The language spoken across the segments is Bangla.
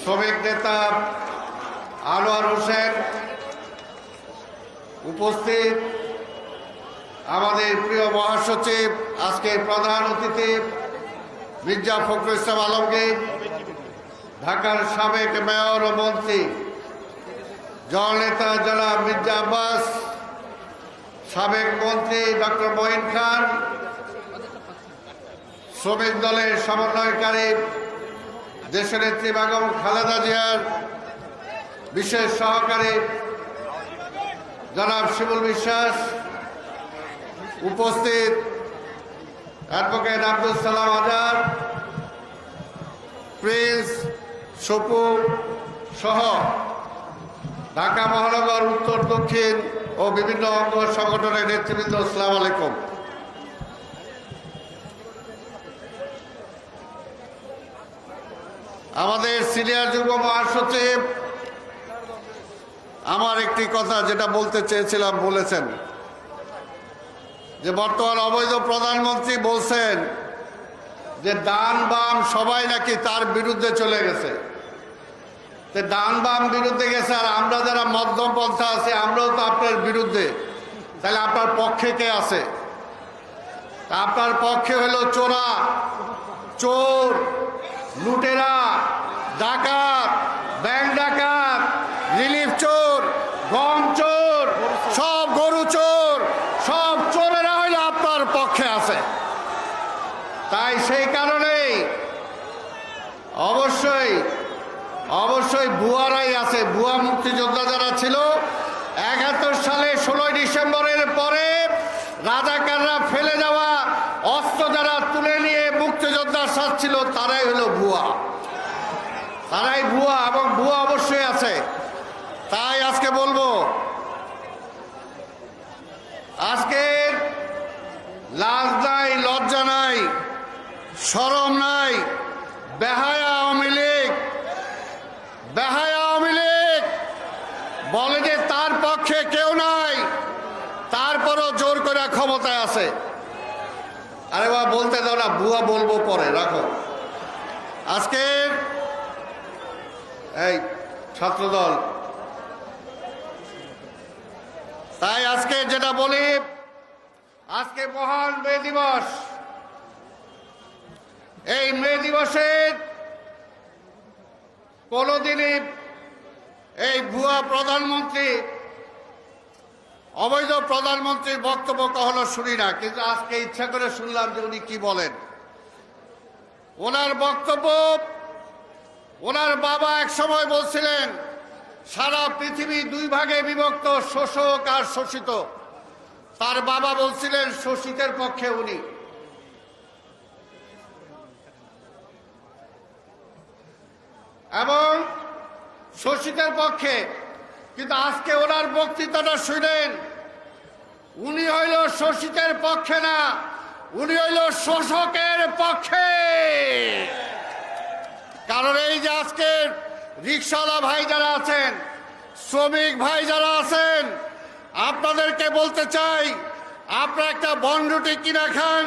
শ্রমিক নেতা আনোয়ার হোসেন, উপস্থিত আমাদের প্রিয় মহাসচিব, আজকের প্রধান অতিথি মির্জা ফখরুল ইসলাম আলমগীর, ঢাকার সাবেক মেয়র ও মন্ত্রী জননেতা জনাব মির্জা আব্বাস, সাবেক মন্ত্রী ডক্টর মঈন খান, শ্রমিক দলের সমন্বয়কারী দেশনেত্রী বেগম খালেদা জিয়ার বিশেষ সহকারী জনাব শিমুল বিশ্বাস, উপস্থিত অ্যাডভোকেট আব্দুল সালাম আজাদ, প্রিন্স, সপু সহ ঢাকা মহানগর, উত্তর, দক্ষিণ ও বিভিন্ন অঙ্গ সংগঠনের নেতৃবৃন্দ, আসসালামু আলাইকুম। আমাদের সিনিয়র যুগ্ম মহাসচিব আমার একটি কথা যেটা বলতে চেয়েছিলাম বলেছেন যে বর্তমান অবৈধ প্রধানমন্ত্রী বলছেন যে ডান বাম সবাই নাকি তার বিরুদ্ধে চলে গেছে। ডান বাম বিরুদ্ধে গেছে আর আমরা যারা মধ্যম পন্থা আছি আমরাও তো আপনার বিরুদ্ধে, তাহলে আপনার পক্ষে কে আছে? আপনার পক্ষে হলো চোরা, চোর, লুটেরা, ডাকাত, ব্যাংক ডাকাত, রিলিফ চোর, গম চোর, সব গরু চোর, সব চোরেরা হইলো আপনার পক্ষে আছে। তাই সেই কারণেই অবশ্যই ভুয়ারাই আছে। ভুয়া মুক্তিযোদ্ধা যারা ছিল ৭১ সালে ১৬ই ডিসেম্বরের পরে রাজাকাররা ফেলে যাওয়া অস্ত্র যারা তুলে নিয়ে মুক্তিযোদ্ধার সাথ ছিল তারাই হলো ভুয়া, তারাই ভুয়া এবং ভুয়া অবশ্যই আছে। তাই আজকে বলবো, আজকে লাজ নাই, লজ্জা নাই, শরম নাই, বেহায়া আওয়ামী লীগ বলে যে তার পক্ষে কেউ নাই, তারপরও জোর করে ক্ষমতায় আছে। আরে বা বলতে দাও না, ভুয়া বলবো পরে, রাখো। আজকে এই ছাত্রদল, তাই আজকে যেটা বলি, আজকে মহান মে দিবস। এই মে দিবসের কোনোদিনই এই ভুয়া প্রধানমন্ত্রী, অবৈধ প্রধানমন্ত্রীর বক্তব্য কখনো শুনি না, কিন্তু আজকে ইচ্ছা করে শুনলাম যে উনি কি বলেন। ওনার বক্তব্য, ওনার বাবা এক সময় বলছিলেন সারা পৃথিবী দুই ভাগে বিভক্ত, শোষক আর শোষিত। তার বাবা বলছিলেন শোষিতের পক্ষে উনি। এবং শোষিতের পক্ষে, কিন্তু আজকে ওনার বক্তৃতাটা শুনেন, উনি হইল শোষিতের পক্ষে না, উনি হইল শোষকের পক্ষে। কারণ এই যে আজকে রিকশাওয়ালা ভাই যারা আছেন, শ্রমিক ভাই যারা আছেন, আপনাদেরকে বলতে চাই, আপনারা একটা বনরুটি কিনে খান,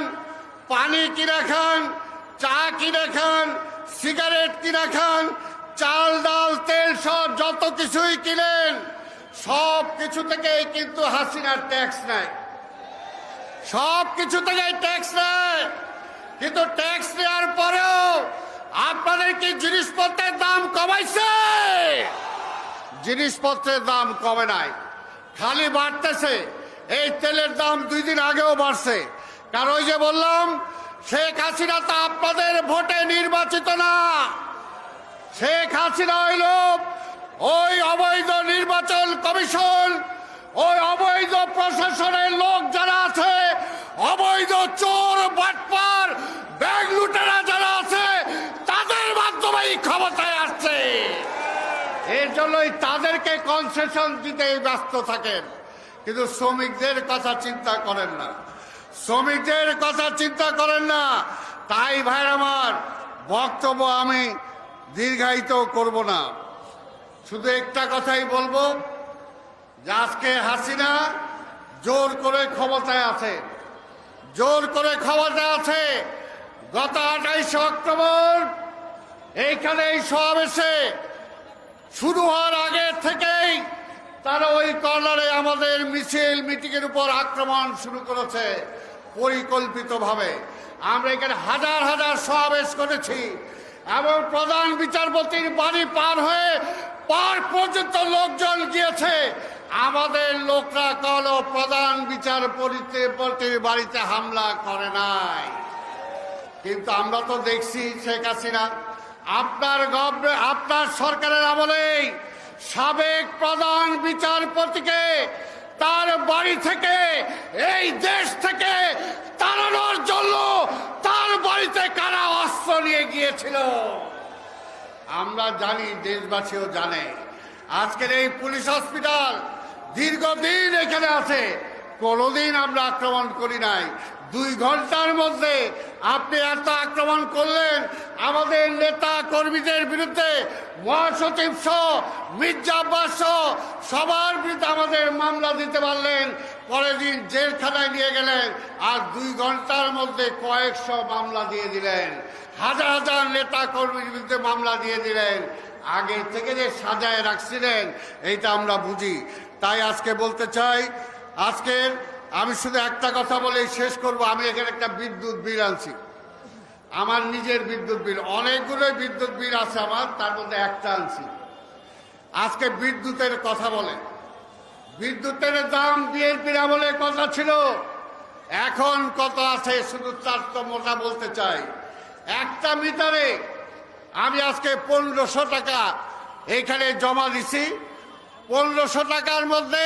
পানি কিনে খান, চা কিনে খান, সিগারেট কিনে খান, চাল ডাল তেল সব যত কিছুই কিনেন, সব কিছু থেকেই কিন্তু হাসিনার ট্যাক্স নেয়, সব কিছু থেকেই ট্যাক্স নেয়। কিন্তু ট্যাক্স নেওয়ার পরেও আপনাদের কি জিনিসপত্রের দাম কমাইছে? জিনিসপত্রের দাম কমে নাই, খালি বাড়তেছে। এই তেলের দাম 2 দিন আগেও বাড়ছে। কারণ ওই যে বললাম, শেখ হাসিনা তো আপনাদের ভোটে নির্বাচিত না। শেখ হাসিনা হইল ওই অবৈধ নির্বাচন কমিশন, ওই অবৈধ প্রশাসনের লোক যারা আছে, অবৈধ চোর, বাটপার, ব্যাংক লুটেরা যারা আছে, তাদের মাধ্যমেই ক্ষমতায় আসছে। এর জন্যই তাদেরকে কনসেশন দিতেই ব্যস্ত থাকেন, কিন্তু শ্রমিকদের কথা চিন্তা করেন না, শ্রমিকদের কথা চিন্তা করেন না। তাই ভাই আমার বক্তব্য আমি দীর্ঘায়িত করব না, শুধু একটা কথাই বলবো যে আজকে হাসিনা জোর করে ক্ষমতায় আছে, জোর করে ক্ষমতায় আছে। গত 28 অক্টোবর এইখানে এই সমাবেশে শুরু হওয়ার আগে থেকেই তারা ওই কর্নারে আমাদের মিছিল মিটিংয়ের উপর আক্রমণ শুরু করেছে পরিকল্পিতভাবে। আমরা এখানে হাজার হাজার সমাবেশ করেছি এবং প্রধান বিচারপতির বাড়ি পার হয়ে পার পর্যন্ত লোকজন গিয়েছে। আমাদের লোকরা কোনো প্রধান বিচারপতির বাড়িতে হামলা করে নাই। কিন্তু আমরা তো দেখছি শেখ হাসিনা আপনার সরকারের আমলেই সাবেক প্রধান বিচারপতিকে তার বাড়ি থেকে এই দেশ থেকে তাড়ানোর জন্য তার বাড়িতে কারা অস্ত্র নিয়ে গিয়েছিল। আমরা জানি, দেশবাসীও জানে। আজকের এই পুলিশ হসপিটাল দীর্ঘদিন এখানে আছে, কোনোদিন আমরা আক্রমণ করি নাই। 2 ঘন্টার মধ্যে আপনি এত আক্রমণ করলেন, আমাদের নেতা কর্মীদের বিরুদ্ধে, মহাসচিব সহ, মির্জা আব্বাস সহ সবার বিরুদ্ধে আমাদের মামলা দিতে পারলেন। পরের দিন জেলখানায় নিয়ে গেলেন, আর 2 ঘন্টার মধ্যে কয়েকশো মামলা দিয়ে দিলেন। হাজার হাজার নেতা কর্মীর বিরুদ্ধে মামলা দিয়ে দিলেন। আগে থেকে যে সাজায় রাখছিলেন এইটা আমরা বুঝি। তাই আজকে বলতে চাই, আজকের আমি শুধু একটা কথা বলে শেষ করব। আমি এখানে একটা বিদ্যুৎ বিল আনছি, আমার নিজের বিদ্যুৎ বিল। অনেকগুলো বিদ্যুৎ বিল আছে আমার, তার মধ্যে একটা আনছি। আজকে বিদ্যুতের কথা বলে, বিদ্যুতের দাম বিএনপির আমলে কত ছিল, এখন কত আছে, শুধু তার তো মোটা বলতে চাই। একটা মিটারে আমি আজকে 1500 টাকা এইখানে জমা দিছি। 1500 টাকার মধ্যে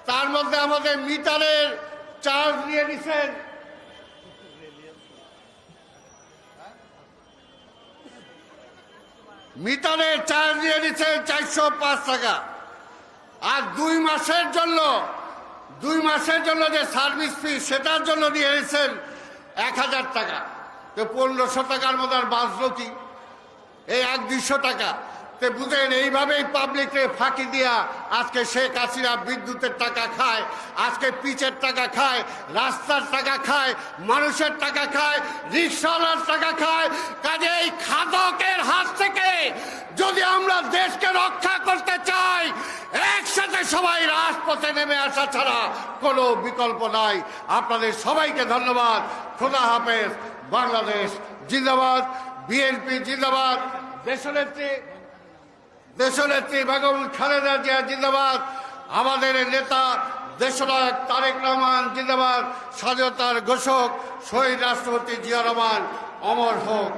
তার মধ্যে আমাদের মিটারের চার্জ নিয়ে নিছেন মিটারের চার্জ নিয়ে নিচ্ছেন 405 টাকা। আর 2 মাসের জন্য যে সার্ভিস ফি সেটার জন্য নিয়ে নিয়েছেন 1000 টাকা। তো 1500 টাকার মধ্যে আর বাঁচলো কি? এই 100-200 টাকা। তো বুঝেন, এইভাবেই পাবলিককে ফাঁকি দিয়া আজকে শেখ হাসিনা বিদ্যুতের টাকা খায়, আজকে পিচের টাকা খায়, রাস্তার টাকা খায়, মানুষের টাকা খায়, রিক্সাওয়ালার টাকা খায়। কাজে এই খাদকের হাত থেকে যদি আমরা দেশকে রক্ষা করতে চাই, একসাথে সবাই রাজপথে নেমে আসা ছাড়া কোনো বিকল্প নাই। আপনাদের সবাইকে ধন্যবাদ। খোদা হাফেজ। বাংলাদেশ জিন্দাবাদ, বিএনপি জিন্দাবাদ, দেশনেত্রী বেগম খালেদা জিয়া জিন্দাবাদ, আমাদের নেতা দেশনায়ক তারেক রহমান জিন্দাবাদ, স্বাধীনতার ঘোষক শহীদ রাষ্ট্রপতি জিয়া রহমান অমর হোক।